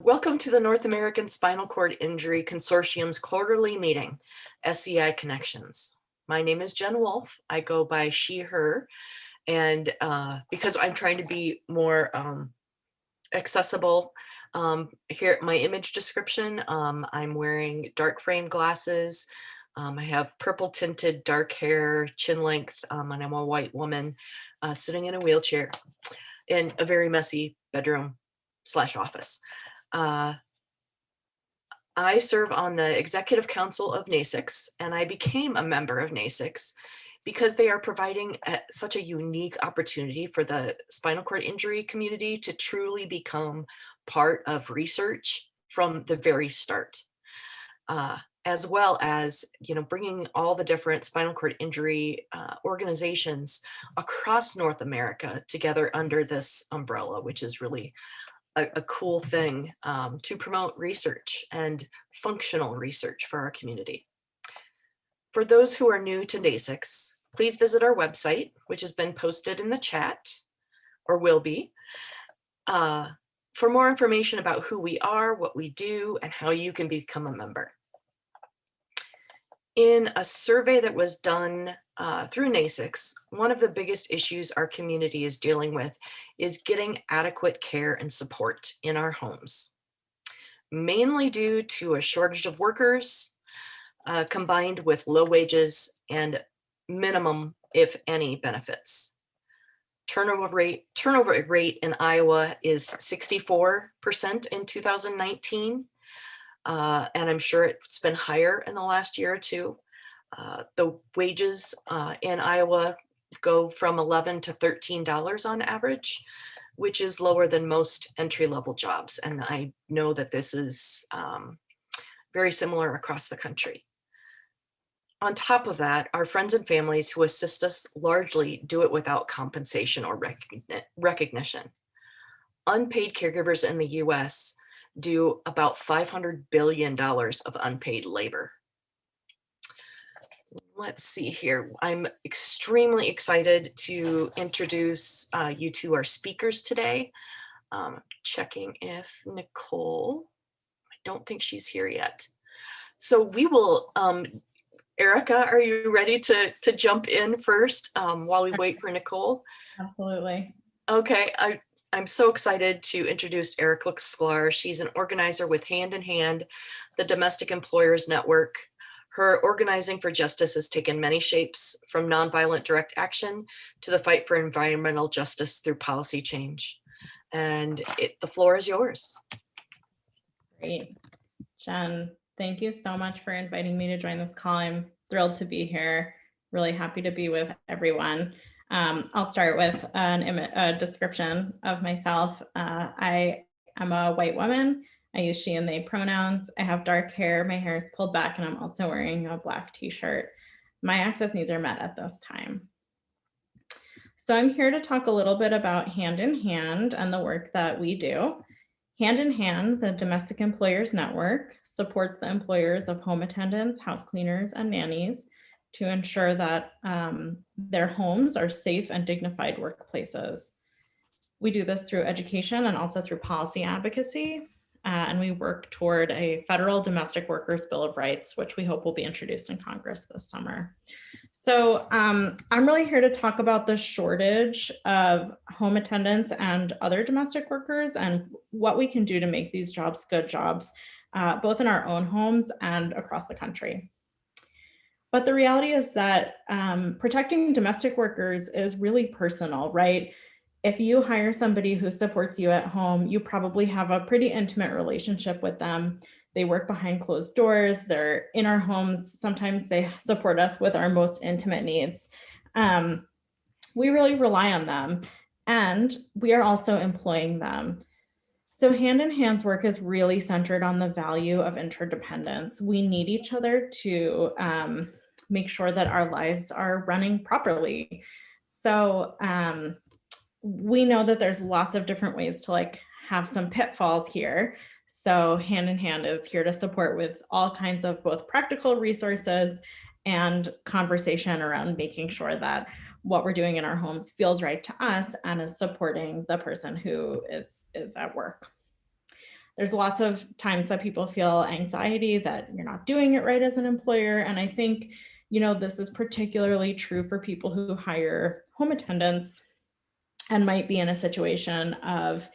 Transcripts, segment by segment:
Welcome to the North American Spinal Cord Injury Consortium's quarterly meeting, SCI Connections. My name is Jen Wolf. I go by she, her, and because I'm trying to be more accessible, here my image description, I'm wearing dark frame glasses. I have purple tinted dark hair, chin length, and I'm a white woman sitting in a wheelchair in a very messy bedroom/office. I serve on the executive council of NASICS, and I became a member of NASICS because they are providing such a unique opportunity for the spinal cord injury community to truly become part of research from the very start, as well as bringing all the different spinal cord injury organizations across North America together under this umbrella, which is really a cool thing to promote research and functional research for our community. For those who are new to NASICS, please visit our website, which has been posted in the chat, or will be, for more information about who we are, what we do, and how you can become a member. In a survey that was done through NASICS, one of the biggest issues our community is dealing with is getting adequate care and support in our homes, mainly due to a shortage of workers, combined with low wages and minimum, if any, benefits. Turnover rate in Iowa is 64% in 2019. And I'm sure it's been higher in the last year or two. The wages in Iowa go from $11 to $13 on average, which is lower than most entry-level jobs. And I know that this is very similar across the country. On top of that, our friends and families who assist us largely do it without compensation or recognition. Unpaid caregivers in the US do about $500 billion of unpaid labor. Let's see here. I'm extremely excited to introduce you to our speakers today. Checking if Nicole, I don't think she's here yet. So we will, Erica, are you ready to jump in first while we wait for Nicole? Absolutely. Okay, I'm so excited to introduce Erica Sklar. She's an organizer with Hand in Hand, the Domestic Employers Network. Her organizing for justice has taken many shapes, from nonviolent direct action to the fight for environmental justice through policy change. And the floor is yours. Great. Jen, thank you so much for inviting me to join this call. I'm thrilled to be here. Really happy to be with everyone. I'll start with a description of myself. I am a white woman. I use she and they pronouns. I have dark hair. My hair is pulled back, and I'm also wearing a black t-shirt. My access needs are met at this time. So I'm here to talk a little bit about Hand in Hand and the work that we do. Hand in Hand, the Domestic Employers Network, supports the employers of home attendants, house cleaners, and nannies to ensure that their homes are safe and dignified workplaces. We do this through education and also through policy advocacy, and we work toward a federal domestic workers bill of rights, which we hope will be introduced in Congress this summer. So I'm really here to talk about the shortage of home attendants and other domestic workers and what we can do to make these jobs good jobs, both in our own homes and across the country. But the reality is that protecting domestic workers is really personal, right? If you hire somebody who supports you at home, you probably have a pretty intimate relationship with them. They work behind closed doors. They're in our homes. Sometimes they support us with our most intimate needs. We really rely on them, and we are also employing them. So Hand in Hand's work is really centered on the value of interdependence. We need each other to make sure that our lives are running properly. So we know that there's lots of different ways to have some pitfalls here. So Hand in Hand is here to support with all kinds of both practical resources and conversation around making sure that what we're doing in our homes feels right to us and is supporting the person who is at work. There's lots of times that people feel anxiety that you're not doing it right as an employer. And I think, this is particularly true for people who hire home attendants and might be in a situation of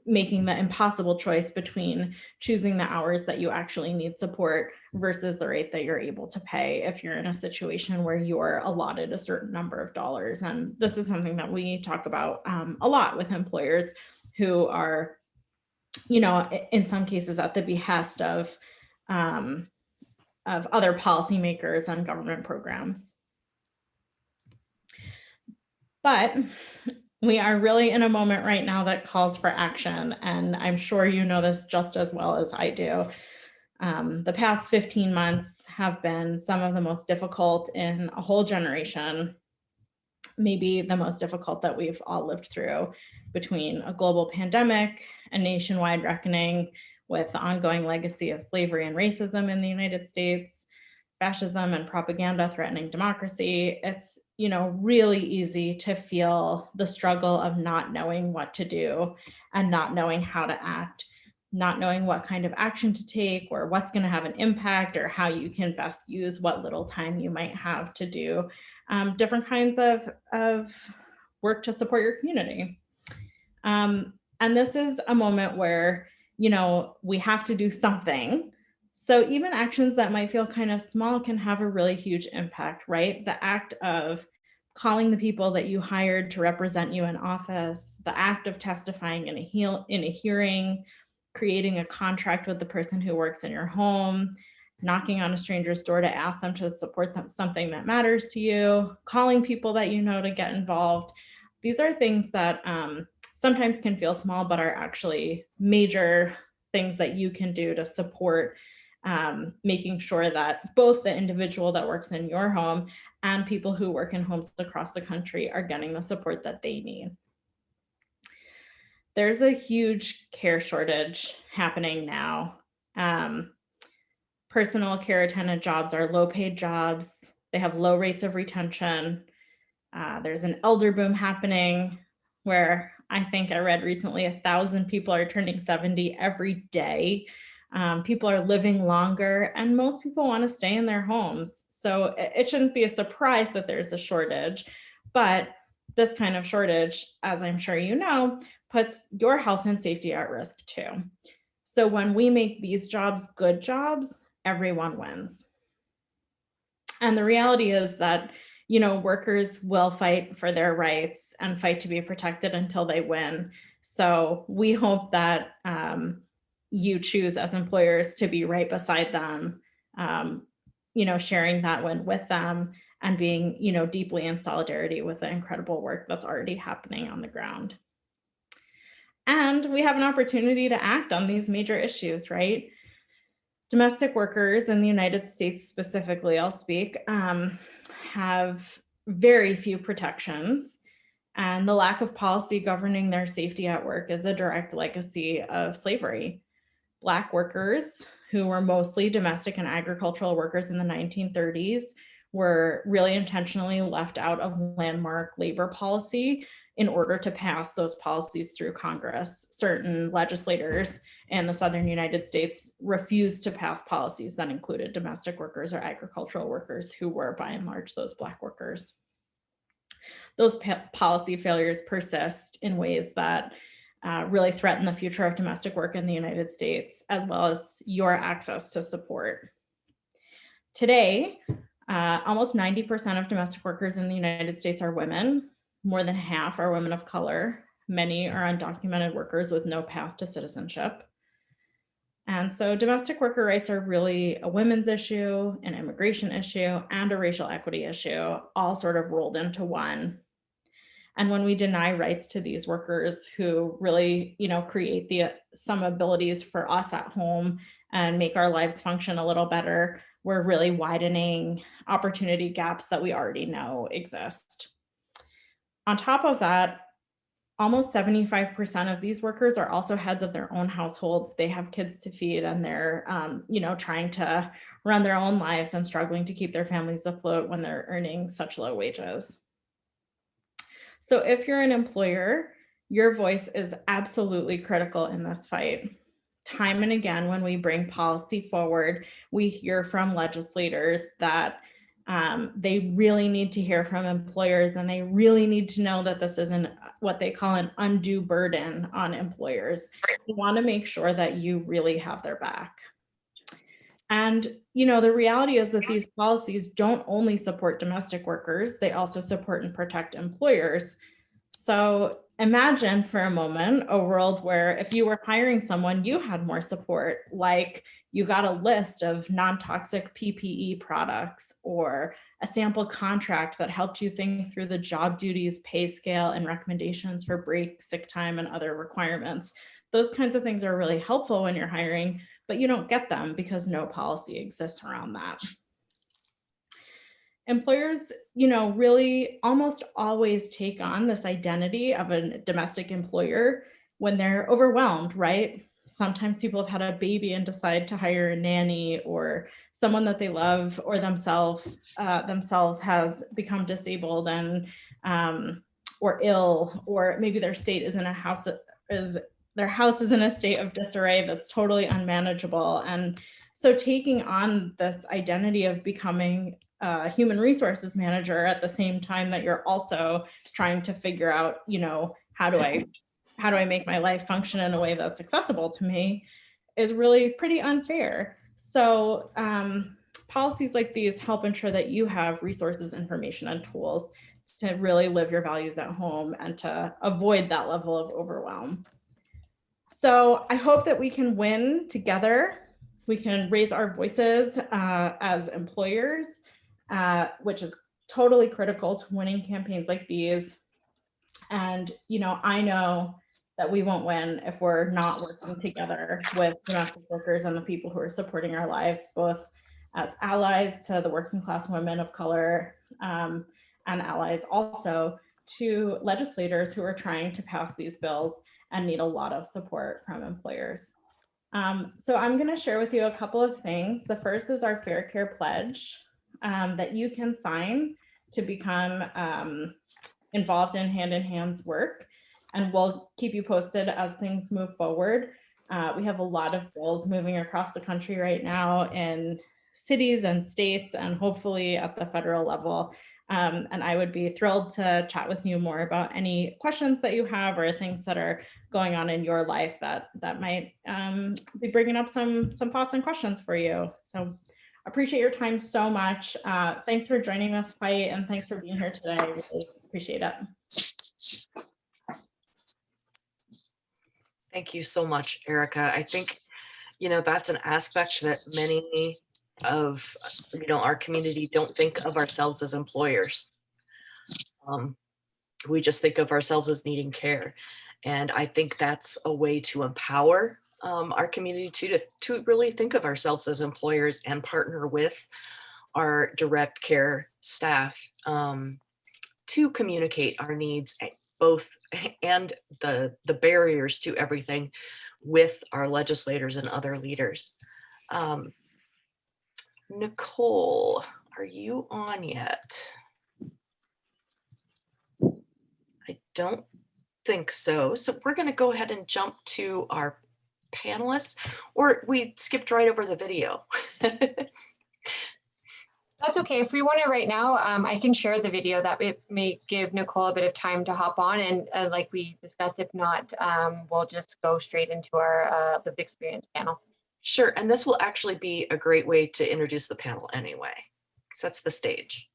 making the impossible choice between choosing the hours that you actually need support versus the rate that you're able to pay if you're in a situation where you're allotted a certain number of dollars. And this is something that we talk about a lot with employers who are, in some cases at the behest of other policymakers and government programs. But we are really in a moment right now that calls for action, and I'm sure you know this just as well as I do. The past 15 months have been some of the most difficult in a whole generation, maybe the most difficult that we've all lived through, between a global pandemic, a nationwide reckoning with the ongoing legacy of slavery and racism in the United States, fascism and propaganda threatening democracy. It's, really easy to feel the struggle of not knowing what to do and not knowing how to act, not knowing what kind of action to take or what's going to have an impact or how you can best use what little time you might have to do different kinds of work to support your community. And this is a moment where, we have to do something. So even actions that might feel kind of small can have a really huge impact, right? The act of calling the people that you hired to represent you in office, the act of testifying in a hearing, creating a contract with the person who works in your home, knocking on a stranger's door to ask them to support something that matters to you, calling people that you know to get involved. These are things that sometimes can feel small, but are actually major things that you can do to support making sure that both the individual that works in your home and people who work in homes across the country are getting the support that they need. There's a huge care shortage happening now. Personal care attendant jobs are low paid jobs. They have low rates of retention. There's an elder boom happening where I think I read recently 1,000 people are turning 70 every day. People are living longer and most people want to stay in their homes. So it shouldn't be a surprise that there's a shortage, but this kind of shortage, as I'm sure you know, puts your health and safety at risk too. So when we make these jobs good jobs, everyone wins. And the reality is that, workers will fight for their rights and fight to be protected until they win. So we hope that you choose as employers to be right beside them, sharing that win with them and being, deeply in solidarity with the incredible work that's already happening on the ground. And we have an opportunity to act on these major issues, right? Domestic workers in the United States specifically, I'll speak, have very few protections, and the lack of policy governing their safety at work is a direct legacy of slavery. Black workers, who were mostly domestic and agricultural workers in the 1930s, were really intentionally left out of landmark labor policy in order to pass those policies through Congress. Certain legislators in the southern United States refused to pass policies that included domestic workers or agricultural workers, who were by and large those Black workers. Those policy failures persist in ways that really threaten the future of domestic work in the United States, as well as your access to support. Today, almost 90% of domestic workers in the United States are women. More than half are women of color. Many are undocumented workers with no path to citizenship. And so domestic worker rights are really a women's issue, an immigration issue, and a racial equity issue, all sort of rolled into one. And when we deny rights to these workers who really, create some abilities for us at home and make our lives function a little better, we're really widening opportunity gaps that we already know exist. On top of that, almost 75% of these workers are also heads of their own households. They have kids to feed and they're, trying to run their own lives and struggling to keep their families afloat when they're earning such low wages. So if you're an employer, your voice is absolutely critical in this fight. time and again, when we bring policy forward, we hear from legislators that they really need to hear from employers, and they really need to know that this isn't what they call an undue burden on employers. We want to make sure that you really have their back. And, the reality is that these policies don't only support domestic workers, they also support and protect employers. So imagine for a moment a world where if you were hiring someone, you had more support, like you got a list of non-toxic PPE products or a sample contract that helped you think through the job duties, pay scale, and recommendations for break, sick time, and other requirements. Those kinds of things are really helpful when you're hiring, but you don't get them because no policy exists around that. Employers, really almost always take on this identity of a domestic employer when they're overwhelmed, right? Sometimes people have had a baby and decide to hire a nanny, or someone that they love or themselves has become disabled and or ill, or maybe their state is in a house is their house is in a state of disarray that's totally unmanageable. And so taking on this identity of becoming a human resources manager at the same time that you're also trying to figure out, how do I make my life function in a way that's accessible to me, is really pretty unfair. So policies like these help ensure that you have resources, information, and tools to really live your values at home and to avoid that level of overwhelm. So I hope that we can win together. We can raise our voices as employers, which is totally critical to winning campaigns like these. And, I know that we won't win if we're not working together with domestic workers and the people who are supporting our lives, both as allies to the working class women of color, and allies also to legislators who are trying to pass these bills and need a lot of support from employers. So I'm going to share with you a couple of things. The first is our Fair Care Pledge that you can sign to become involved in hand work. And we'll keep you posted as things move forward. We have a lot of bills moving across the country right now in cities and states, and hopefully at the federal level. And I would be thrilled to chat with you more about any questions that you have or things that are going on in your life that might be bringing up some thoughts and questions for you. So appreciate your time so much. Thanks for joining this fight, and thanks for being here today. I really appreciate it. Thank you so much, Erica. I think, that's an aspect that many of, our community don't think of ourselves as employers. We just think of ourselves as needing care. And I think that's a way to empower our community to really think of ourselves as employers and partner with our direct care staff to communicate our needs both and the barriers to everything with our legislators and other leaders. Nicole, are you on yet? I don't think so. So we're going to go ahead and jump to our panelists, or we skipped right over the video. That's okay. If we want to right now, I can share the video. That it may give Nicole a bit of time to hop on, and like we discussed, if not, we'll just go straight into our lived experience panel. Sure, and this will actually be a great way to introduce the panel anyway. Sets the stage.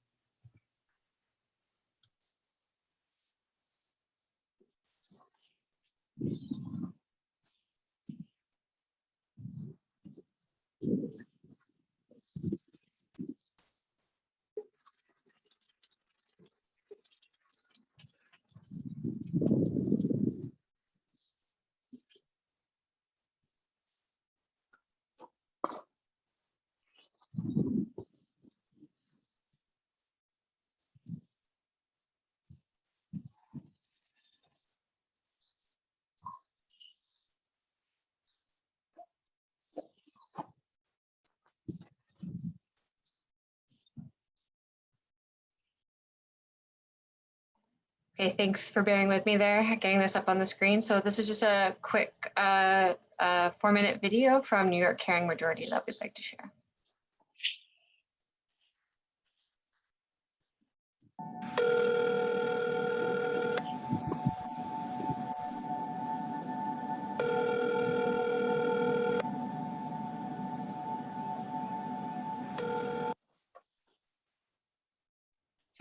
Okay, thanks for bearing with me there, getting this up on the screen. So this is just a quick 4-minute video from New York Caring Majority that we'd like to share.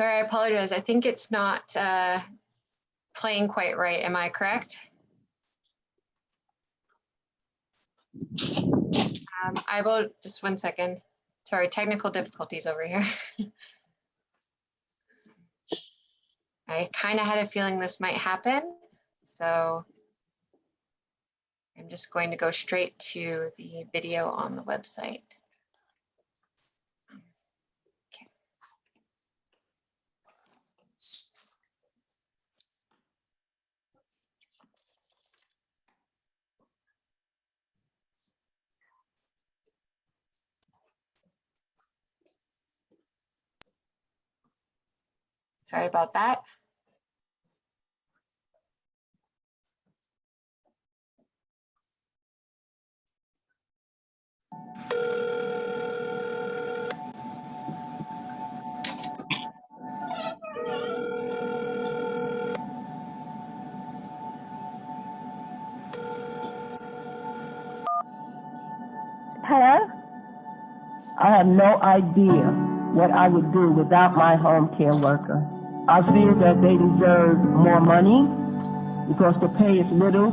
Sorry, I apologize. I think it's not playing quite right. Am I correct? I will, just 1 second. Sorry, technical difficulties over here. I kind of had a feeling this might happen. So I'm just going to go straight to the video on the website. Sorry about that. Hello? I have no idea what I would do without my home care worker. I feel that they deserve more money because the pay is little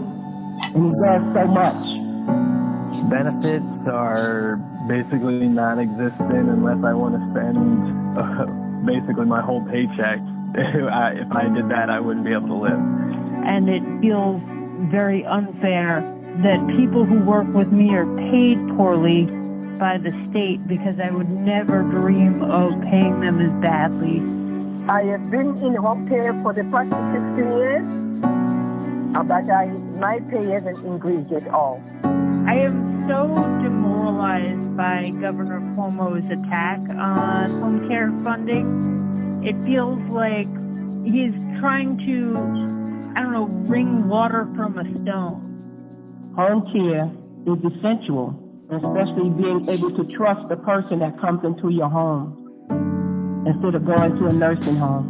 and he does so much. Benefits are basically non-existent unless I want to spend basically my whole paycheck. If I did that, I wouldn't be able to live. And it feels very unfair that people who work with me are paid poorly by the state because I would never dream of paying them as badly. I have been in home care for the past 16 years, but my pay hasn't increased at all. I am so demoralized by Governor Cuomo's attack on home care funding. It feels like he's trying to, I don't know, wring water from a stone. Home care is essential, especially being able to trust the person that comes into your home instead of going to a nursing home.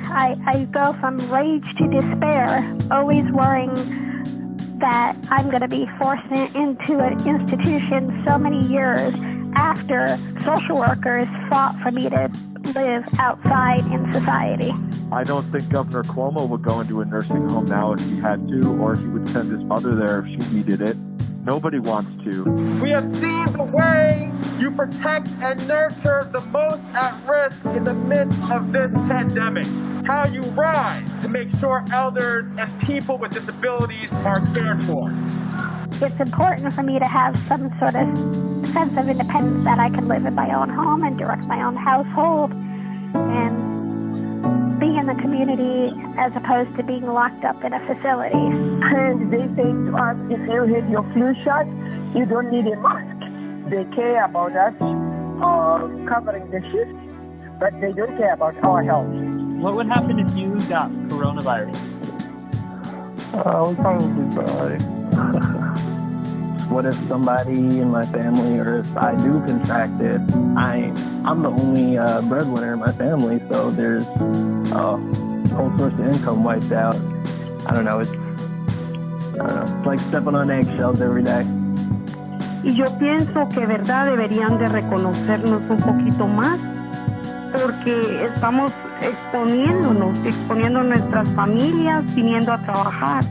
I go from rage to despair, always worrying that I'm going to be forced into an institution so many years after social workers fought for me to live outside in society. I don't think Governor Cuomo would go into a nursing home now if he had to, or he would send his mother there if she needed it. Nobody wants to. We have seen the way you protect and nurture the most at risk in the midst of this pandemic. How you rise to make sure elders and people with disabilities are cared for. It's important for me to have some sort of sense of independence, that I can live in my own home and direct my own household and be in the community as opposed to being locked up in a facility. And they say to us, if you had your flu shot, you don't need a mask. They care about us covering the shift, but they don't care about our health. What would happen if you got coronavirus? I would probably die. What if somebody in my family, or if I do contract it, I'm the only breadwinner in my family, so there's a whole source of income wiped out. I don't know, it's like stepping on eggshells every day. Y yo pienso que verdad deberían de reconocernos un poquito más, porque estamos exponiendo nuestras familias, viniendo a trabajar.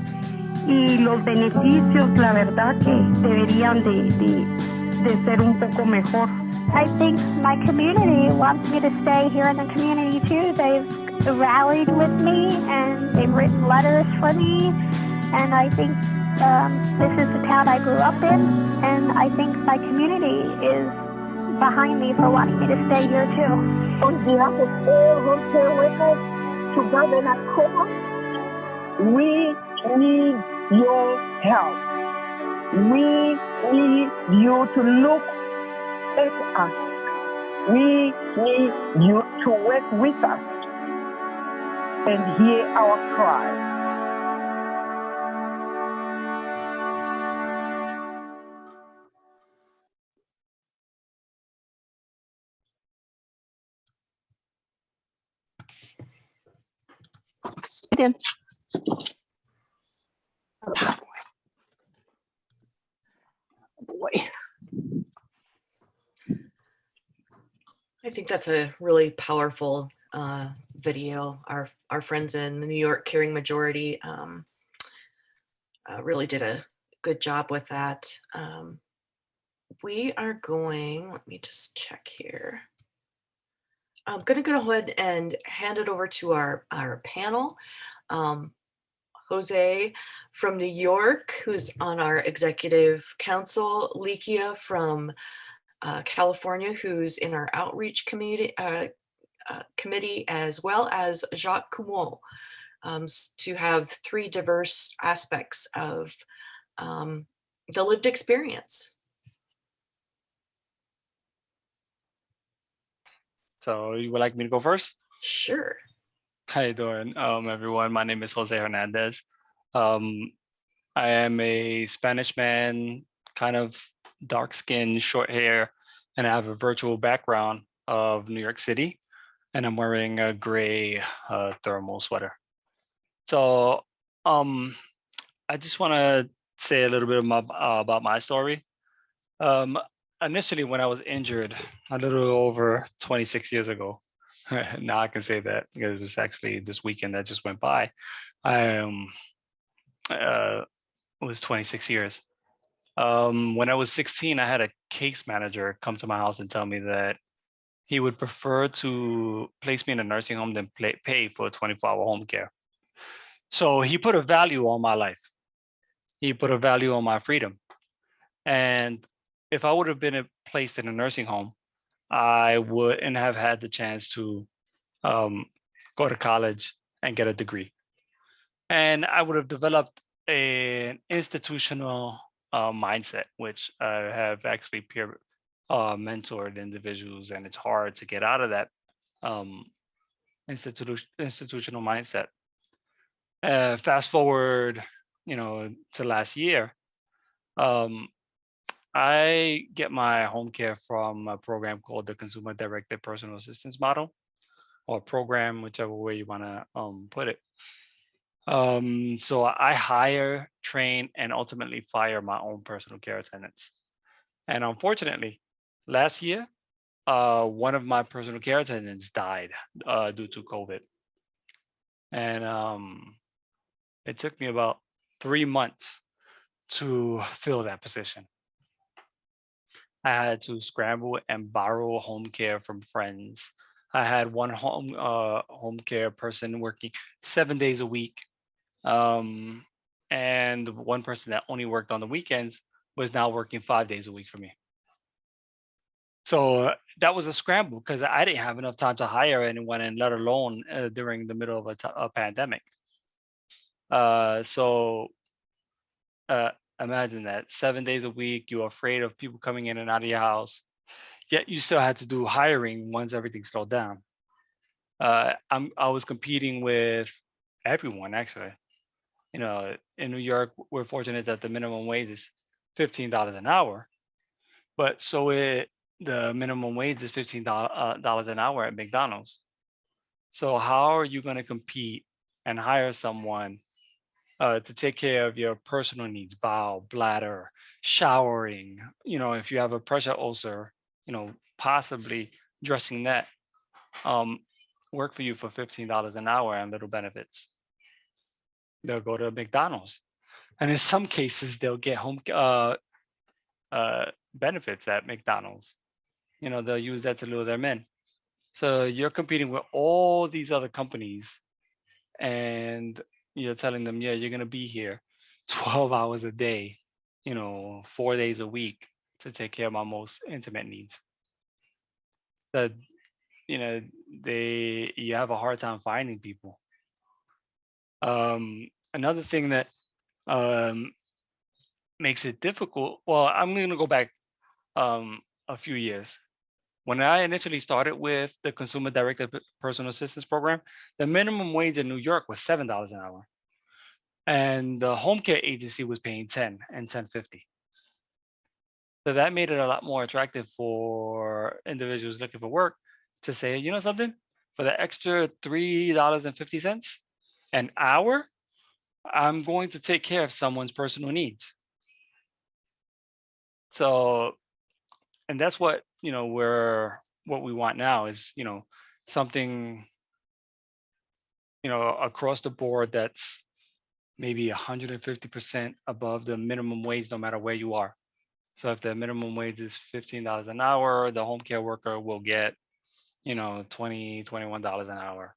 Y los beneficios, la verdad que deberían de ser un poco mejor. I think my community wants me to stay here in the community too. They've rallied with me and they've written letters for me. And I think this is the town I grew up in. And I think my community is behind me for wanting me to stay here too. On behalf of all home care workers together in October, we need your help. We need you to look at us. We need you to work with us. and hear our cry. Again. Boy. I think that's a really powerful video. Our friends in the New York Caring Majority really did a good job with that. We are going, let me just check here. I'm going to go ahead and hand it over to our panel. Jose from New York, who's on our executive council, Likia from California, who's in our outreach committee, as well as Jacques Coumont, to have three diverse aspects of the lived experience. So you would like me to go first? Sure. How you doing, everyone? My name is Jose Hernandez. I am a Spanish man, kind of dark skin, short hair, and I have a virtual background of New York City, and I'm wearing a gray thermal sweater. So I just want to say a little bit about my story. Initially, when I was injured a little over 26 years ago, now I can say that because it was actually this weekend that just went by. I was 26 years. When I was 16, I had a case manager come to my house and tell me that he would prefer to place me in a nursing home than pay for 24-hour home care. So he put a value on my life. He put a value on my freedom. And if I would have been placed in a nursing home, I wouldn't have had the chance to go to college and get a degree. And I would have developed an institutional mindset, which I have actually peer mentored individuals, and it's hard to get out of that institutional mindset. Fast forward, to last year, I get my home care from a program called the Consumer Directed Personal Assistance Model, or program, whichever way you want to put it. So I hire, train, and ultimately fire my own personal care attendants. And unfortunately, last year, one of my personal care attendants died due to COVID. And it took me about 3 months to fill that position. I had to scramble and borrow home care from friends. I had one home care person working 7 days a week, and one person that only worked on the weekends was now working 5 days a week for me. So that was a scramble because I didn't have enough time to hire anyone, and let alone during the middle of a pandemic. So imagine that 7 days a week, you're afraid of people coming in and out of your house, yet you still had to do hiring once everything slowed down. I was competing with everyone, actually. In New York, we're fortunate that the minimum wage is $15 an hour, but the minimum wage is $15 an hour at McDonald's. So how are you going to compete and hire someone to take care of your personal needs, bowel, bladder, showering, if you have a pressure ulcer, possibly dressing that, work for you for $15 an hour and little benefits? They'll go to McDonald's. And in some cases, they'll get home benefits at McDonald's. They'll use that to lure them in. So you're competing with all these other companies, and you're telling them, yeah, you're going to be here 12 hours a day, 4 days a week to take care of my most intimate needs. That, you have a hard time finding people. Another thing that makes it difficult, well, I'm going to go back a few years. When I initially started with the Consumer Directed Personal Assistance Program, the minimum wage in New York was $7 an hour. And the home care agency was paying 10 and 10.50. So that made it a lot more attractive for individuals looking for work to say, you know something, for the extra $3.50 an hour, I'm going to take care of someone's personal needs. So, and that's what, what we want now is, something, across the board that's maybe 150% above the minimum wage, no matter where you are. So if the minimum wage is $15 an hour, the home care worker will get, $20, $21 an hour.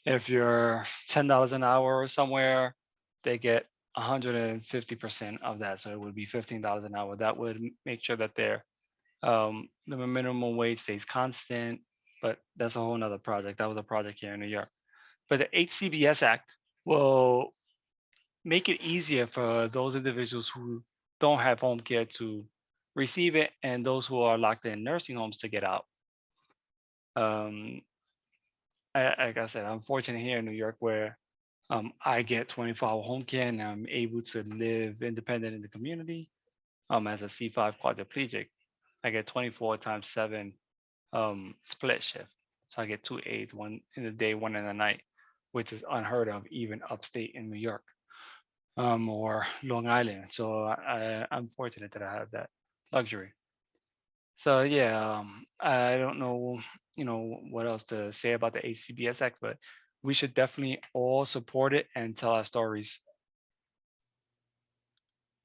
If you're $10 an hour somewhere, they get 150% of that. So it would be $15 an hour. That would make sure that the minimum wage stays constant, but that's a whole nother project. That was a project here in New York. But the HCBS Act will make it easier for those individuals who don't have home care to receive it, and those who are locked in nursing homes to get out. Like I said, I'm fortunate here in New York where I get 24-hour home care and I'm able to live independent in the community. As a C5 quadriplegic, I get 24 times 7 split shift. So I get 2 aides, one in the day, one in the night, which is unheard of even upstate in New York or Long Island. So I'm fortunate that I have that luxury. So yeah, I don't know, what else to say about the HCBS Act, but we should definitely all support it and tell our stories.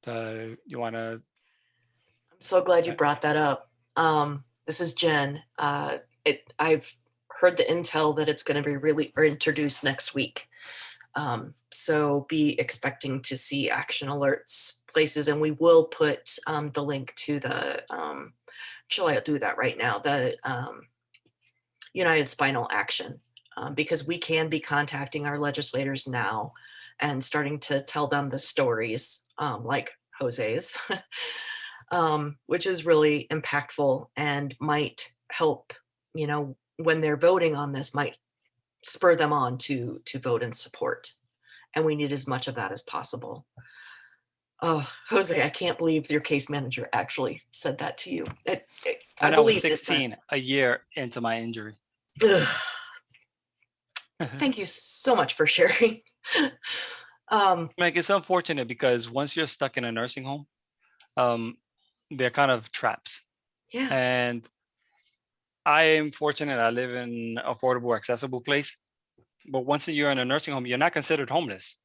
You want to? I'm so glad you brought that up. This is Jen. I've heard the intel that it's going to be introduced next week. So be expecting to see action alerts places, and we will put the link to the, actually I'll do that right now, the United Spinal Action, because we can be contacting our legislators now and starting to tell them the stories, like Jose's, which is really impactful and might help, when they're voting on this, might spur them on to vote in support. And we need as much of that as possible. Oh, Jose, I can't believe your case manager actually said that to you. When I was 16, a year into my injury. Thank you so much for sharing. Like, it's unfortunate because once you're stuck in a nursing home, they're kind of traps. Yeah. And I am fortunate I live in an affordable, accessible place. But once you're in a nursing home, you're not considered homeless.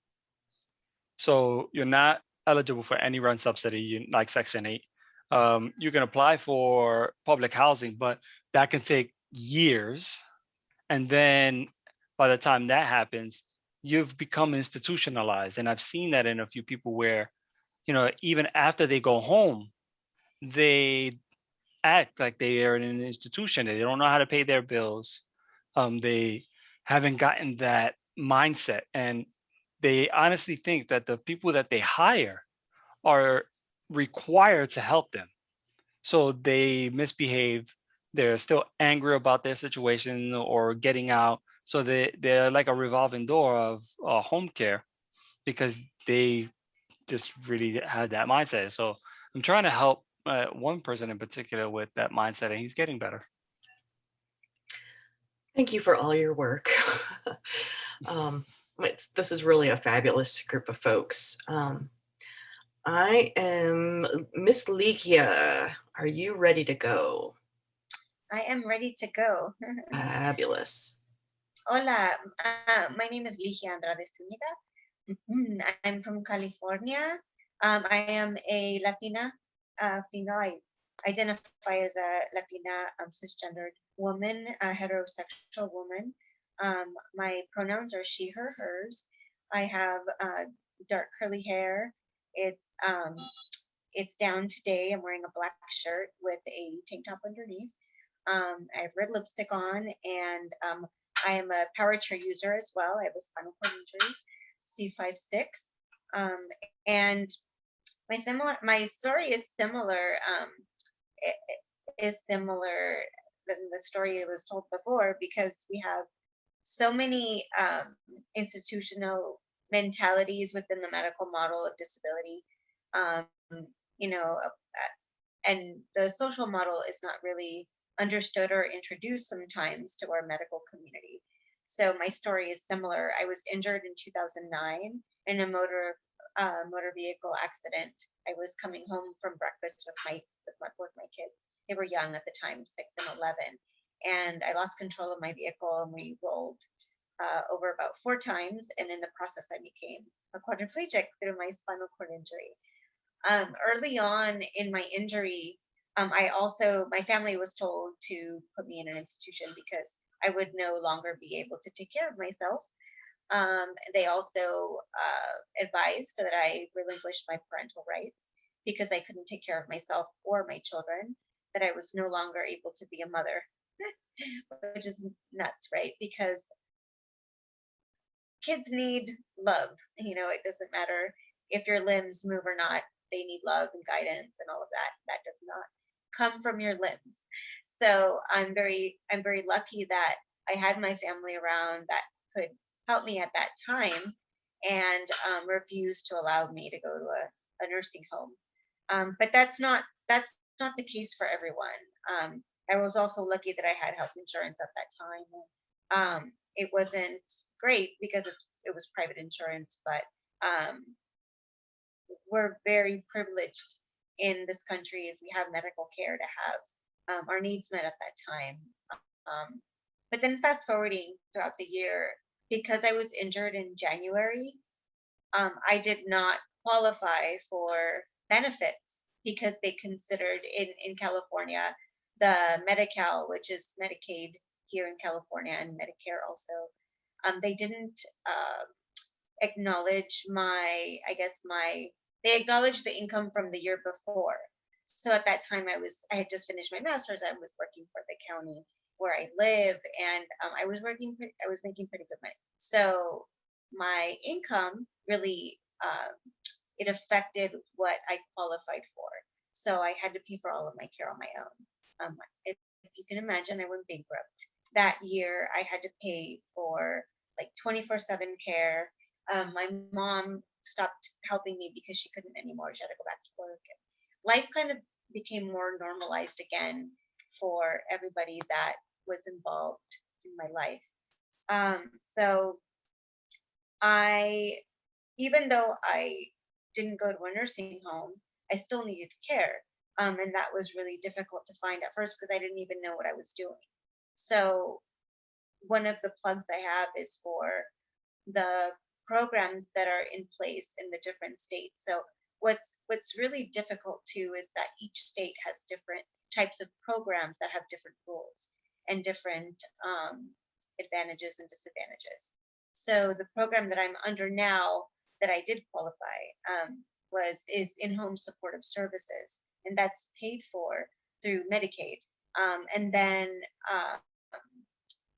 So you're not eligible for any rent subsidy, like Section 8. You can apply for public housing, but that can take years. And then by the time that happens, you've become institutionalized. And I've seen that in a few people where, even after they go home, they act like they are in an institution. They don't know how to pay their bills. They haven't gotten that mindset. And they honestly think that the people that they hire are required to help them. So they misbehave. They're still angry about their situation or getting out. So they're like a revolving door of home care because they just really had that mindset. So I'm trying to help one person in particular with that mindset, and he's getting better. Thank you for all your work. This is really a fabulous group of folks. I am Miss Likia. Are you ready to go? I am ready to go. Fabulous. Hola, my name is Ligia Andrade Zuniga. I'm from California. I am a Latina female. I identify as a Latina cisgendered woman, a heterosexual woman. My pronouns are she, her, hers. I have dark curly hair. It's down today. I'm wearing a black shirt with a tank top underneath. I have red lipstick on, and I am a power chair user as well. I have a spinal cord injury, C5-6, and my story is similar. Is similar than the story that was told before, because we have so many institutional mentalities within the medical model of disability. Um, you know, and the social model is not really understood or introduced sometimes to our medical community. So my story is similar. I was injured in 2009 in a motor vehicle accident. I was coming home from breakfast with my kids. They were young at the time, 6 and 11, and I lost control of my vehicle, and we rolled over about 4 times. And in the process, I became a quadriplegic through my spinal cord injury. Early on in my injury, my family was told to put me in an institution because I would no longer be able to take care of myself. They also advised that I relinquish my parental rights because I couldn't take care of myself or my children, that I was no longer able to be a mother, which is nuts, right? Because kids need love. It doesn't matter if your limbs move or not. They need love and guidance and all of that. That does not come from your limbs. So I'm very lucky that I had my family around that could help me at that time, and refused to allow me to go to a nursing home. But that's not the case for everyone. I was also lucky that I had health insurance at that time. It wasn't great because it was private insurance, but we're very privileged in this country if we have medical care to have our needs met at that time. But then fast forwarding throughout the year, because I was injured in January, I did not qualify for benefits because they considered in California, the Medi-Cal, which is Medicaid here in California, and Medicare also, they didn't acknowledge they acknowledged the income from the year before. So at that time, I had just finished my master's. I was working for the county where I live, and I was making pretty good money. So my income really it affected what I qualified for. So I had to pay for all of my care on my own. If you can imagine, I went bankrupt. That year, I had to pay for like 24/7 care. My mom stopped helping me because she couldn't anymore. She had to go back to work. And life kind of became more normalized again for everybody that was involved in my life. So even though I didn't go to a nursing home, I still needed care. And that was really difficult to find at first because I didn't even know what I was doing. So one of the plugs I have is for the programs that are in place in the different states. So what's really difficult too is that each state has different types of programs that have different rules and different advantages and disadvantages. So the program that I'm under now that I did qualify is in-home supportive services, and that's paid for through Medicaid. And then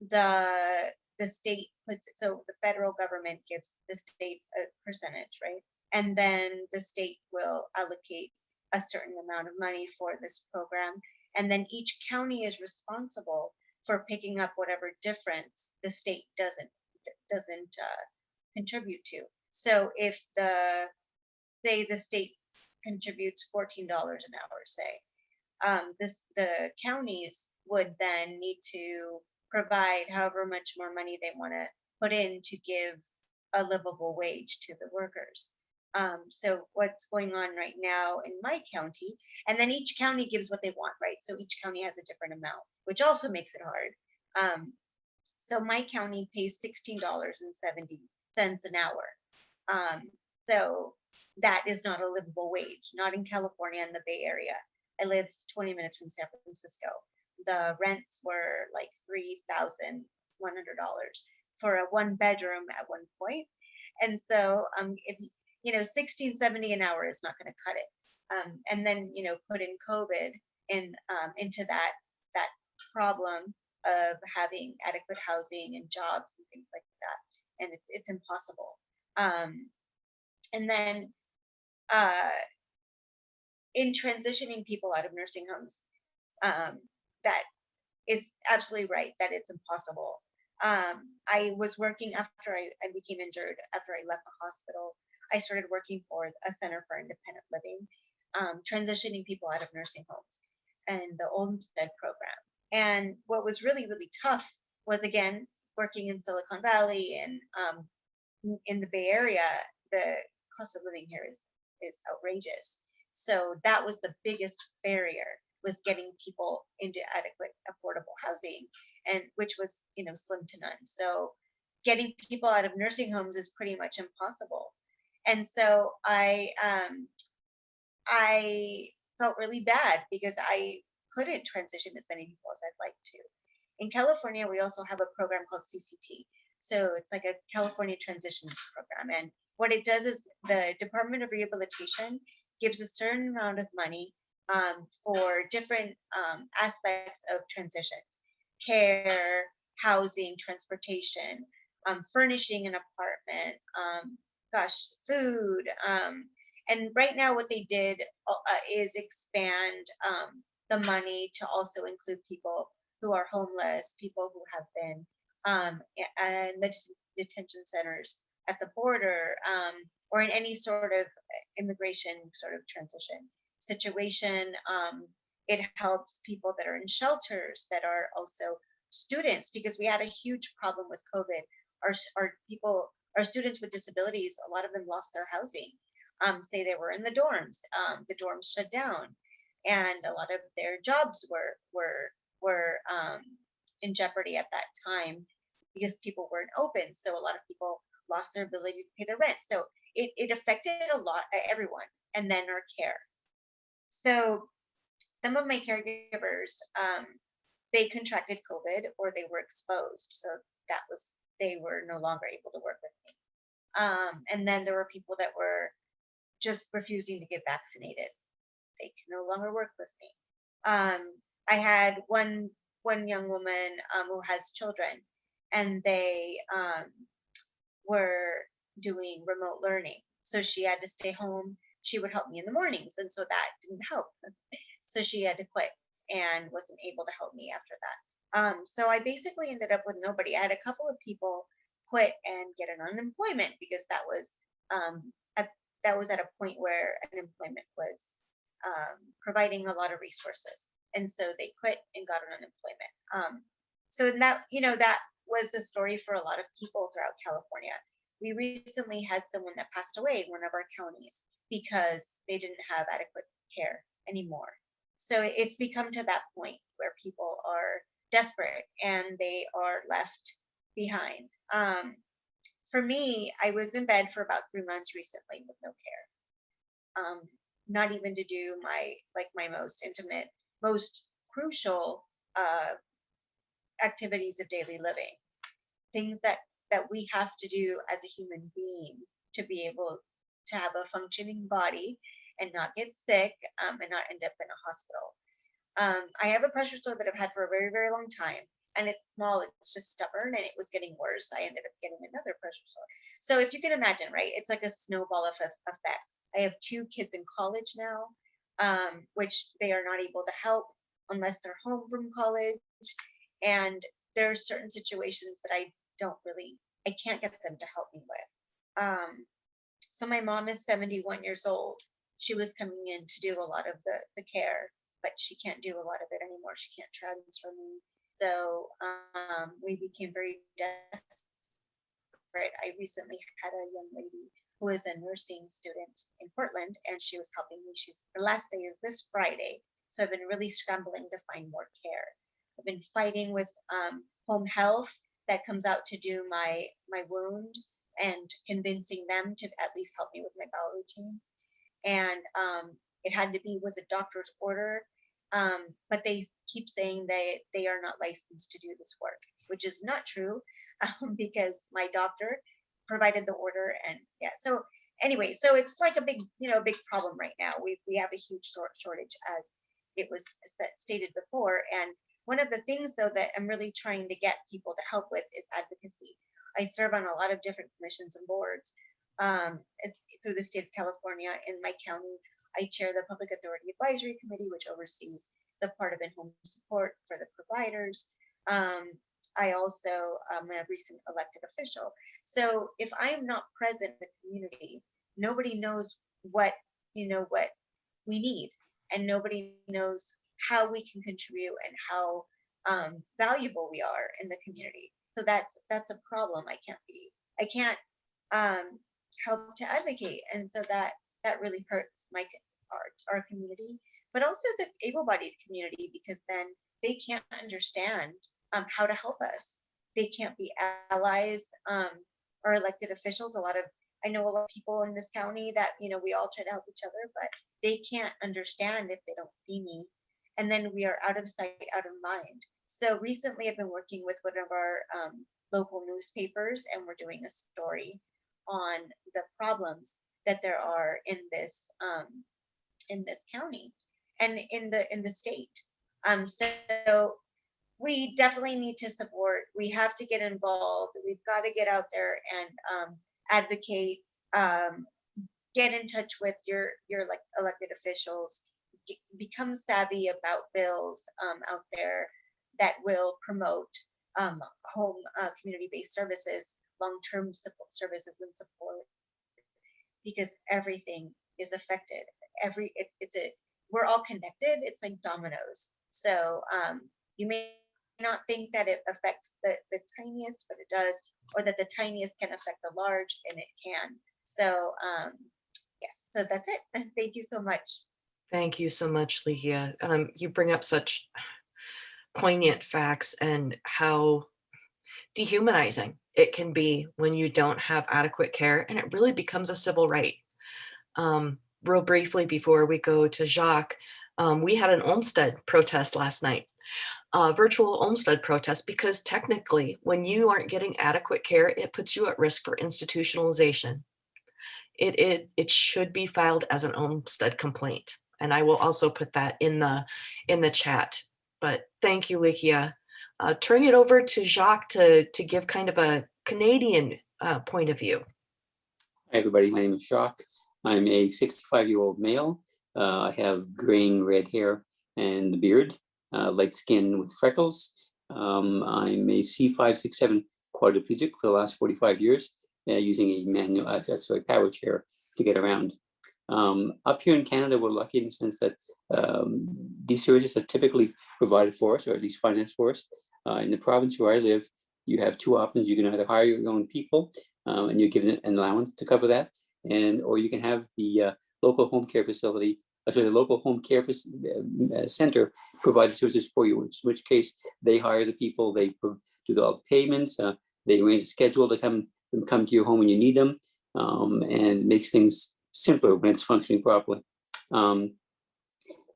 the state puts it, so the federal government gives the state a percentage, right? And then the state will allocate a certain amount of money for this program. And then each county is responsible for picking up whatever difference the state doesn't contribute to. So if say the state contributes $14 an hour, say, the counties would then need to provide however much more money they want to put in to give a livable wage to the workers. So what's going on right now in my county, and then each county gives what they want, right? So each county has a different amount, which also makes it hard. So my county pays $16.70 an hour. So that is not a livable wage, not in California and the Bay Area. I live 20 minutes from San Francisco. The rents were like $3,100 for a 1-bedroom at one point. And so if $16.70 an hour is not going to cut it. And then put in COVID into that problem of having adequate housing and jobs and things like that, and it's impossible. And then in transitioning people out of nursing homes, that is absolutely right that it's impossible. I was working after I became injured, after I left the hospital. I started working for a Center for Independent Living, transitioning people out of nursing homes and the Olmstead program. And what was really, really tough was, again, working in Silicon Valley and in the Bay Area, the cost of living here is outrageous. So that was the biggest barrier, was getting people into adequate, affordable housing, and which was, slim to none. So getting people out of nursing homes is pretty much impossible. And so I felt really bad because I couldn't transition as many people as I'd like to. In California, we also have a program called CCT. So it's like a California Transition Program. And what it does is the Department of Rehabilitation gives a certain amount of money for different aspects of transitions: care, housing, transportation, furnishing an apartment, food. And right now, what they did is expand the money to also include people who are homeless, people who have been in the detention centers at the border, or in any sort of immigration sort of transition situation. It helps people that are in shelters, that are also students, because we had a huge problem with COVID. Our students with disabilities, a lot of them lost their housing. Say they were in the dorms shut down, and a lot of their jobs were in jeopardy at that time because people weren't open. So a lot of people lost their ability to pay the rent. So it affected a lot, everyone, and then our care. So some of my caregivers, they contracted COVID or they were exposed. So they were no longer able to work with me. And then there were people that were just refusing to get vaccinated. They can no longer work with me. I had one young woman who has children, and they were doing remote learning. So she had to stay home. She would help me in the mornings, and so that didn't help. So she had to quit and wasn't able to help me after that. So I basically ended up with nobody. I had a couple of people quit and get an unemployment because that was at a point where unemployment was providing a lot of resources, and so they quit and got an unemployment. So that was the story for a lot of people throughout California. We recently had someone that passed away in one of our counties because they didn't have adequate care anymore. So it's become to that point where people are desperate and they are left behind. For me, I was in bed for about 3 months recently with no care. Not even to do my most intimate, most crucial activities of daily living, things that we have to do as a human being to be able to have a functioning body and not get sick and not end up in a hospital. I have a pressure sore that I've had for a very, very long time, and it's small, it's just stubborn, and it was getting worse. I ended up getting another pressure sore. So if you can imagine, right, it's like a snowball effect. I have 2 kids in college now, which they are not able to help unless they're home from college. And there are certain situations that I can't get them to help me with. So my mom is 71 years old. She was coming in to do a lot of the care, but she can't do a lot of it anymore. She can't transfer me. So we became very desperate. I recently had a young lady who is a nursing student in Portland, and she was helping me. Her last day is this Friday. So I've been really scrambling to find more care. I've been fighting with home health that comes out to do my wound and convincing them to at least help me with my bowel routines. And it had to be with a doctor's order, but they keep saying they are not licensed to do this work, which is not true because my doctor provided the order. And yeah, so anyway, so it's like a big problem right now. We have a huge shortage, as it was stated before. And one of the things, though, that I'm really trying to get people to help with is advocacy. I serve on a lot of different commissions and boards through the state of California. In my county, I chair the Public Authority Advisory Committee, which oversees the part of in-home support for the providers. I also am a recent elected official. So if I'm not present in the community, nobody knows what, what we need, and nobody knows how we can contribute and how valuable we are in the community. So that's a problem. I can't help to advocate, and so that really hurts our community, but also the able-bodied community, because then they can't understand how to help us. They can't be allies or elected officials. I know a lot of people in this county that, we all try to help each other, but they can't understand if they don't see me. And then we are out of sight, out of mind. So recently I've been working with one of our local newspapers, and we're doing a story on the problems that there are in this county and in the state. So we definitely need to support. We have to get involved. We've got to get out there and advocate. Get in touch with your like elected officials. Become savvy about bills out there that will promote home community-based services, long-term services and support, because everything is affected. We're all connected. It's like dominoes. So you may not think that it affects the tiniest, but it does, or that the tiniest can affect the large, and it can. So yes, so that's it. Thank you so much. Thank you so much, Ligia. You bring up such poignant facts and how dehumanizing it can be when you don't have adequate care, and it really becomes a civil right. Real briefly, before we go to Jacques, we had an Olmsted protest last night, virtual Olmsted protest, because technically when you aren't getting adequate care, it puts you at risk for institutionalization. It should be filed as an Olmsted complaint. And I will also put that in the chat. But thank you, Ligia. Turning it over to Jacques to give kind of a Canadian point of view. Hi, everybody. My name is Jacques. I'm a 65-year-old male. I have graying red hair and a beard, light skin with freckles. I'm a C5, 6'7" quadriplegic for the last 45 years, using a manual, power chair to get around. Up here in Canada, we're lucky in the sense that these services are typically provided for us, or at least financed for us. In the province where I live, you have two options. You can either hire your own people, and you're given an allowance to cover that, or you can have the local home care facility, the local home care center provide the services for you, in which case they hire the people, they do all the payments, they arrange a schedule to come to your home when you need them, and makes things simpler when it's functioning properly. The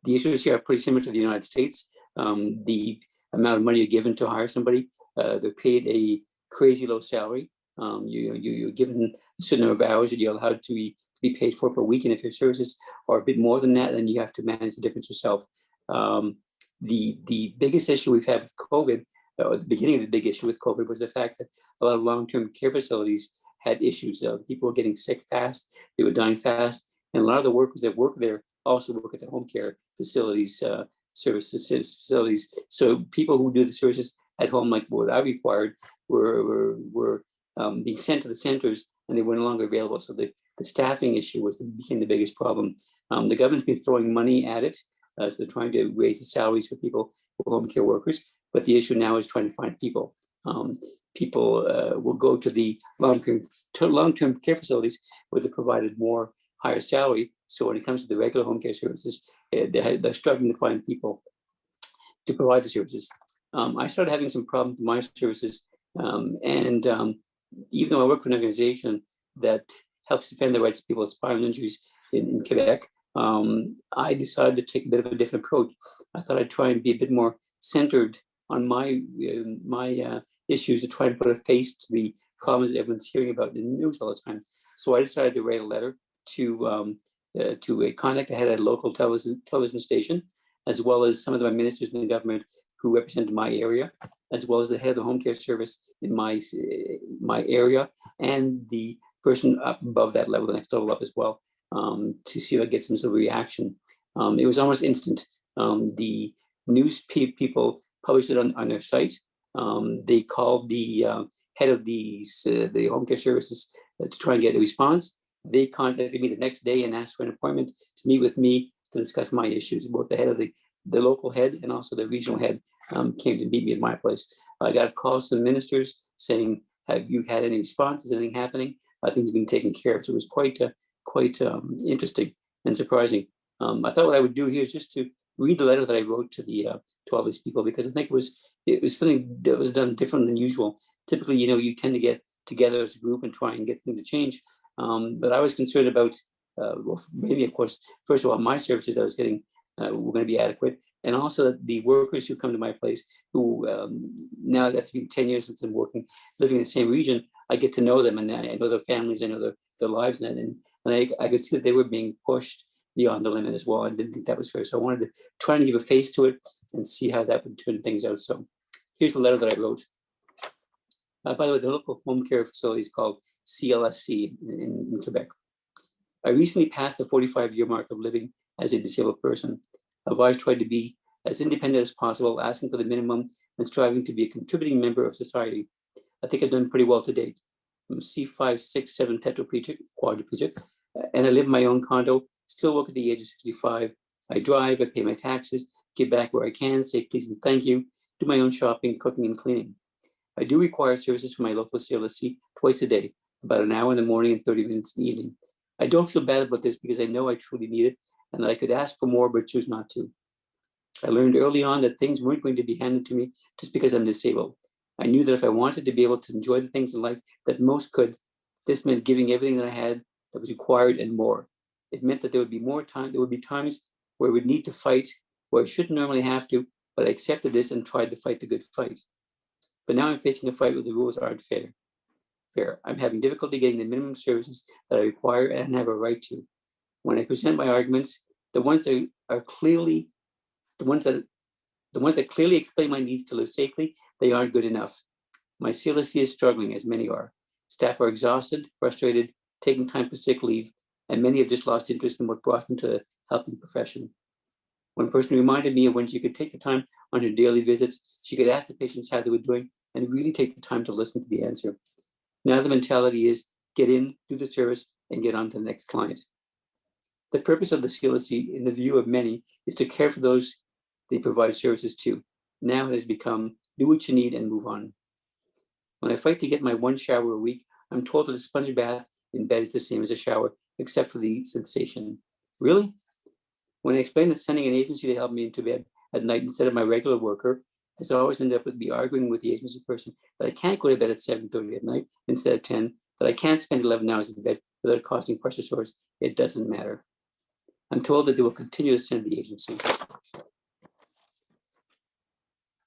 issues here are pretty similar to the United States. The amount of money you're given to hire somebody, they're paid a crazy low salary. You're given a certain number of hours that you're allowed to be paid for per week, and if your services are a bit more than that, then you have to manage the difference yourself. The biggest issue we've had with COVID, or the beginning of the big issue with COVID, was the fact that a lot of long-term care facilities had issues. People were getting sick fast, they were dying fast, and a lot of the workers that work there also work at the home care facilities, services facilities. So people who do the services at home, like what I required, were being sent to the centers, and they were no longer available. So the staffing issue became the biggest problem. The government's been throwing money at it, so they're trying to raise the salaries for people, for home care workers. But the issue now is trying to find people. People will go to the long-term care facilities where they're provided more higher salary. So when it comes to the regular home care services, they're struggling to find people to provide the services. I started having some problems with my services, and even though I work for an organization that helps defend the rights of people with spinal injuries in Quebec, I decided to take a bit of a different approach. I thought I'd try and be a bit more centered on my issues, to try and put a face to the problems that everyone's hearing about in the news all the time. So I decided to write a letter to a contact I had at a local television station, as well as some of my ministers in the government who represented my area, as well as the head of the home care service in my area, and the person up above that level, the next level up as well, to see if I get some sort of reaction. It was almost instant. The people published it on their site. They called the head of the home care services to try and get a response. They contacted me the next day and asked for an appointment to meet with me to discuss my issues. Both the head of the local head and also the regional head came to meet me at my place. I got calls from ministers saying, "Have you had any responses? Anything happening?" Things have been taken care of. So it was quite interesting and surprising. I thought what I would do here is just to read the letter that I wrote to all these people, because I think it was something that was done different than usual. Typically, you tend to get together as a group and try and get things to change. But I was concerned about, well, maybe, of course, first of all, my services that I was getting were going to be adequate. And also the workers who come to my place, who now that's been 10 years since I'm living in the same region, I get to know them, and I know their families, I know their lives, and I could see that they were being pushed beyond the limit as well. I didn't think that was fair. So I wanted to try and give a face to it and see how that would turn things out. So here's the letter that I wrote. By the way, the local home care facility is called CLSC in Quebec. I recently passed the 45-year mark of living as a disabled person. I've always tried to be as independent as possible, asking for the minimum and striving to be a contributing member of society. I think I've done pretty well to date. I'm C5, 6, 7 tetraplegic, quadriplegic, and I live in my own condo, still work at the age of 65. I drive, I pay my taxes, give back where I can, say please and thank you, do my own shopping, cooking, and cleaning. I do require services from my local CLSC twice a day, about an hour in the morning and 30 minutes in the evening. I don't feel bad about this because I know I truly need it and that I could ask for more but choose not to. I learned early on that things weren't going to be handed to me just because I'm disabled. I knew that if I wanted to be able to enjoy the things in life that most could, this meant giving everything that I had that was required and more. It meant that there would be more time, there would be times where I would need to fight, where I shouldn't normally have to, but I accepted this and tried to fight the good fight. But now I'm facing a fight where the rules aren't fair. I'm having difficulty getting the minimum services that I require and have a right to. When I present my arguments, the ones that clearly explain my needs to live safely, they aren't good enough. My CLSC is struggling, as many are. Staff are exhausted, frustrated, taking time for sick leave, and many have just lost interest in what brought them to the helping profession. One person reminded me of when she could take the time on her daily visits, she could ask the patients how they were doing and really take the time to listen to the answer. Now the mentality is get in, do the service, and get on to the next client. The purpose of the CLSC, in the view of many, is to care for those they provide services to. Now it has become do what you need and move on. When I fight to get my one shower a week, I'm told that a sponge bath in bed is the same as a shower, except for the sensation. Really? When I explain that sending an agency to help me into bed at night instead of my regular worker has always ended up with me arguing with the agency person that I can't go to bed at 7:30 at night instead of 10, that I can't spend 11 hours in bed without costing pressure sores, it doesn't matter. I'm told that they will continue to send the agency.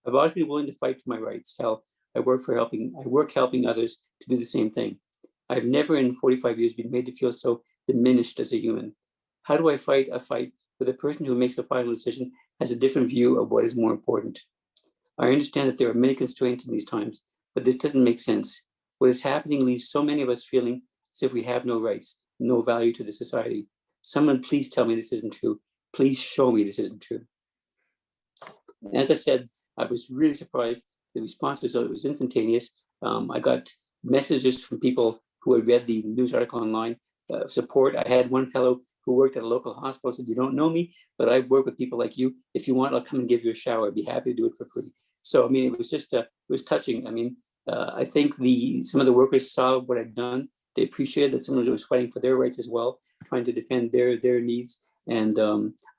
I've always been willing to fight for my rights. Hell, I work helping others to do the same thing. I've never in 45 years been made to feel so diminished as a human. How do I fight a fight where the person who makes the final decision has a different view of what is more important? I understand that there are many constraints in these times, but this doesn't make sense. What is happening leaves so many of us feeling as if we have no rights, no value to the society. Someone please tell me this isn't true. Please show me this isn't true. As I said, I was really surprised. The response was instantaneous. I got messages from people who had read the news article online, support. I had one fellow who worked at a local hospital said, "You don't know me, but I work with people like you. If you want, I'll come and give you a shower. I'd be happy to do it for free." So, I mean, it was just, it was touching. I mean, I think some of the workers saw what I'd done. They appreciated that someone was fighting for their rights as well, trying to defend their needs. And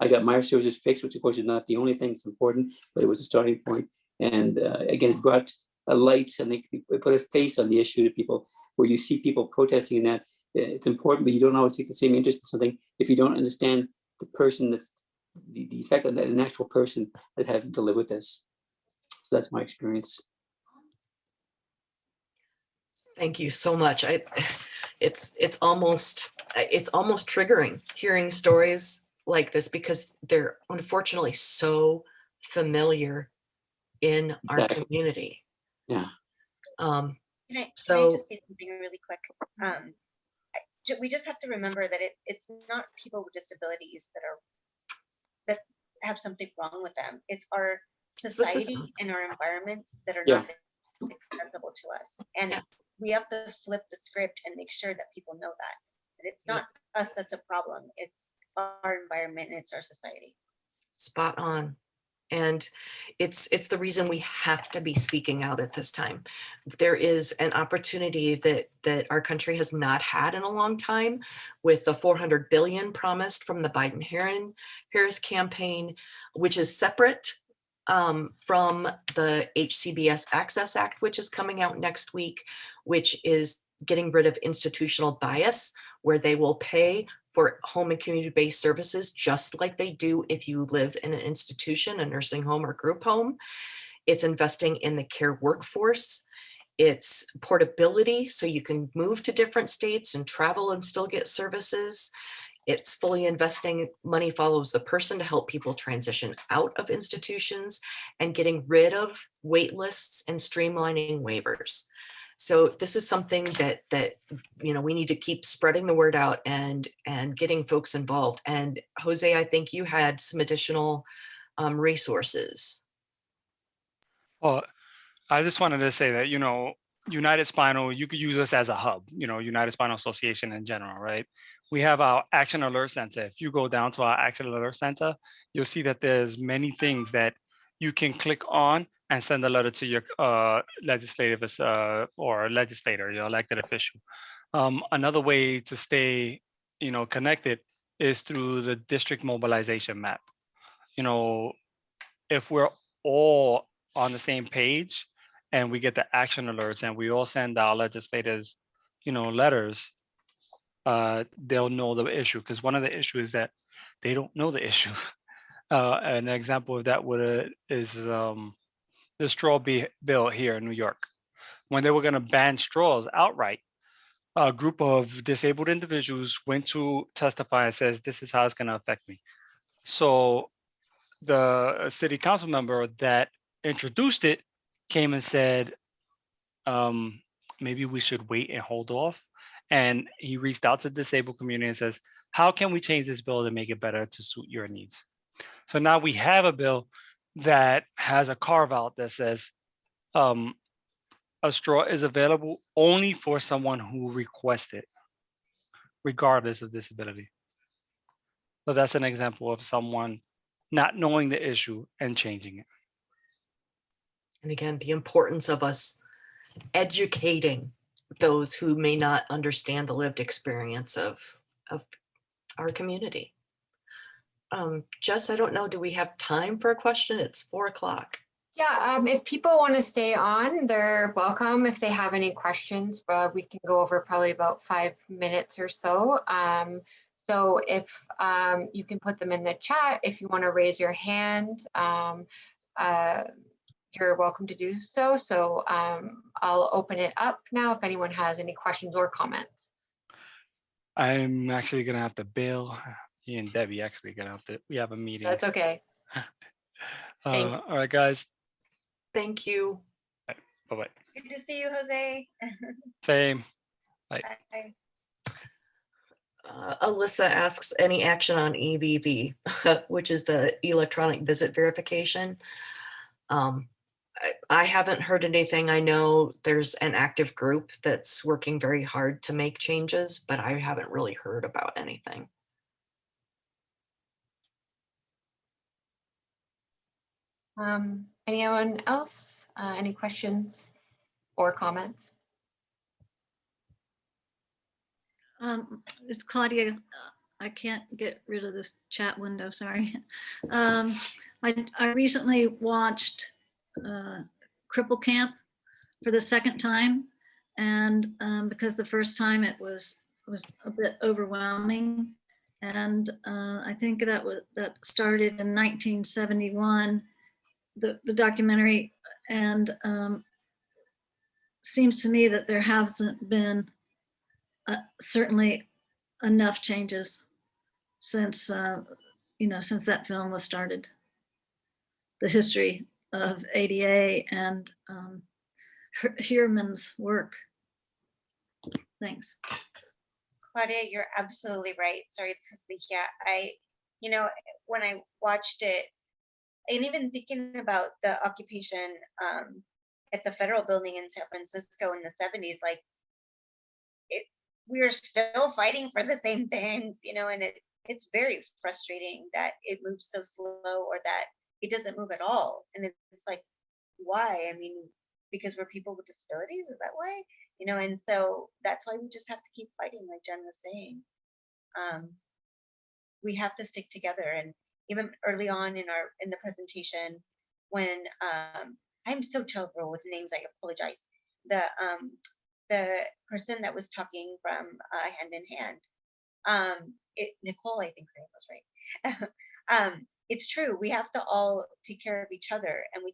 I got my services fixed, which of course is not the only thing that's important, but it was a starting point. And again, it brought a light, and it put a face on the issue to people, where you see people protesting in that. It's important, but you don't always take the same interest in something if you don't understand the person that's the effect of that, an actual person that having to live with this. So that's my experience. Thank you so much. It's almost triggering hearing stories like this, because they're unfortunately so familiar in our community. Yeah. Can I just say something really quick? We just have to remember that it's not people with disabilities that have something wrong with them. It's our It's the system. society and our environments that are Yeah. not accessible to us. And Yeah. we have to flip the script and make sure that people know that. And it's not us that's a problem. It's our environment and it's our society. Spot on. And it's the reason we have to be speaking out at this time. There is an opportunity that our country has not had in a long time, with the 400 billion promised from the Biden-Harris campaign, which is separate from the HCBS Access Act, which is coming out next week, which is getting rid of institutional bias, where they will pay for home and community-based services just like they do if you live in an institution, a nursing home or group home. It's investing in the care workforce. It's portability, so you can move to different states and travel and still get services. It's fully investing, money follows the person, to help people transition out of institutions and getting rid of wait lists and streamlining waivers. So this is something that we need to keep spreading the word out and getting folks involved. And Jose, I think you had some additional resources. Well, I just wanted to say that, United Spinal, you could use us as a hub, United Spinal Association in general, right? We have our Action Alert Center. If you go down to our Action Alert Center, you'll see that there's many things that you can click on and send a letter to your legislative or legislator, your elected official. Another way to stay, connected is through the district mobilization map. If we're all on the same page and we get the action alerts and we all send our legislators, letters, they'll know the issue, because one of the issues is that they don't know the issue. An example of that is the straw bill here in New York. When they were going to ban straws outright, a group of disabled individuals went to testify and says, this is how it's going to affect me. So the city council member that introduced it came and said, maybe we should wait and hold off. And he reached out to the disabled community and says, how can we change this bill to make it better to suit your needs? So now we have a bill that has a carve out that says a straw is available only for someone who requests it, regardless of disability. So that's an example of someone not knowing the issue and changing it. And again, the importance of us educating those who may not understand the lived experience of our community. Jess, I don't know, do we have time for a question? It's 4 o'clock. Yeah, if people want to stay on, they're welcome. If they have any questions, we can go over probably about 5 minutes or so. So if you can put them in the chat, if you want to raise your hand, you're welcome to do so. So I'll open it up now if anyone has any questions or comments. I'm actually gonna have to bail. He and Debbie actually gonna have to, we have a meeting. That's okay. All right, guys. Thank you. Bye-bye. Good to see you, Jose. Same. Bye. Bye. Alyssa asks, any action on EVV, which is the electronic visit verification. I haven't heard anything. I know there's an active group that's working very hard to make changes, but I haven't really heard about anything. Anyone else? Any questions or comments? It's Claudia. I can't get rid of this chat window, sorry. I recently watched Cripple Camp for the second time, and because the first time it was a bit overwhelming, and I think that started in 1971, the documentary, and seems to me that there hasn't been certainly enough changes since since that film was started. The history of ADA and Heerman's work. Thanks. Claudia, you're absolutely right. Sorry, this is Likia. you know, when I watched it, and even thinking about the occupation at the federal building in San Francisco in the 70s, like we're still fighting for the same things, you know, and it's very frustrating that it moves so slow or that it doesn't move at all. And it's like, why? I mean, because we're people with disabilities, is that why? You know, and so that's why we just have to keep fighting, like Jen was saying. We have to stick together. And even early on in the presentation, when I'm so terrible with names, I apologize. The person that was talking from Hand in Hand, Nicole, I think her name was right. It's true. We have to all take care of each other, and we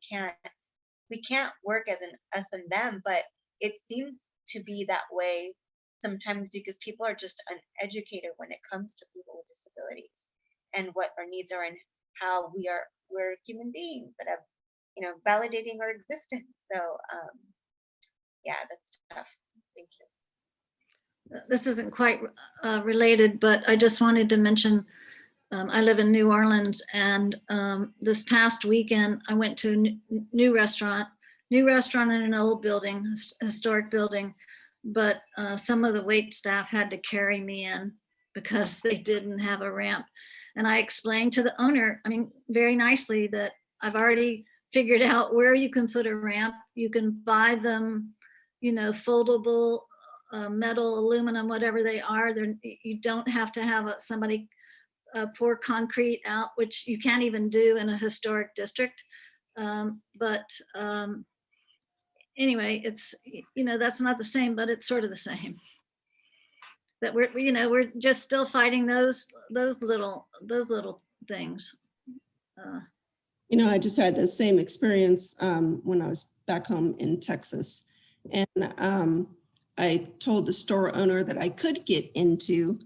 can't work as an us and them. But it seems to be that way sometimes because people are just uneducated when it comes to people with disabilities and what our needs are and how we're human beings that have, you know, validating our existence. So yeah, that's tough. Thank you. This isn't quite related, but I just wanted to mention, I live in New Orleans, and this past weekend I went to a new restaurant in an old building, historic building, but some of the wait staff had to carry me in because they didn't have a ramp. And I explained to the owner, I mean, very nicely, that I've already figured out where you can put a ramp. You can buy them, you know, foldable metal, aluminum, whatever they are. You don't have to have somebody pour concrete out, which you can't even do in a historic district. Anyway, it's, you know, that's not the same, but it's sort of the same. That we're just still fighting those little things. You know, I just had the same experience when I was back home in Texas, and I told the store owner that I could get into.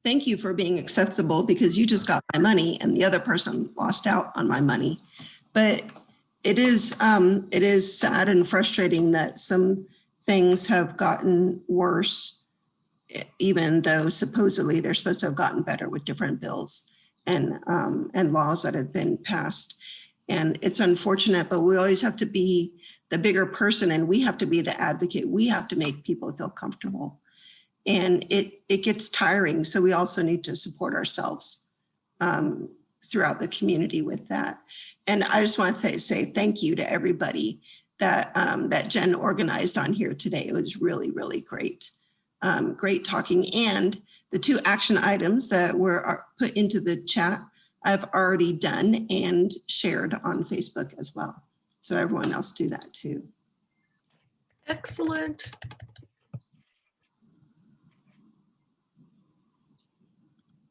Thank you for being accessible because you just got my money and the other person lost out on my money. But it is sad and frustrating that some things have gotten worse, even though supposedly they're supposed to have gotten better with different bills and laws that have been passed. And it's unfortunate, but we always have to be the bigger person, and we have to be the advocate. We have to make people feel comfortable. And it gets tiring. So we also need to support ourselves throughout the community with that. And I just want to say thank you to everybody that Jen organized on here today. It was really, really great. Great talking. And the 2 action items that were put into the chat, I've already done and shared on Facebook as well. So everyone else do that too. Excellent.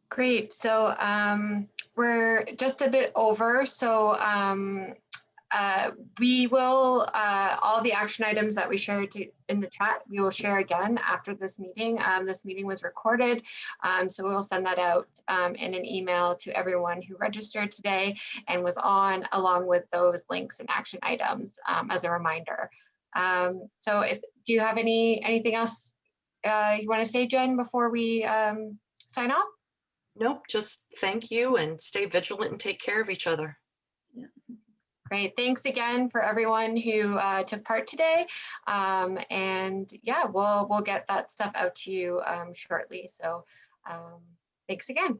Great. So we're just a bit over. So we will, all the action items that we shared in the chat, we will share again after this meeting. This meeting was recorded, so we will send that out in an email to everyone who registered today and was on, along with those links and action items as a reminder. So do you have anything else you want to say, Jen, before we sign off? Nope, just thank you and stay vigilant and take care of each other. Yeah. Great. Thanks again for everyone who took part today. And yeah, we'll get that stuff out to you shortly. So thanks again.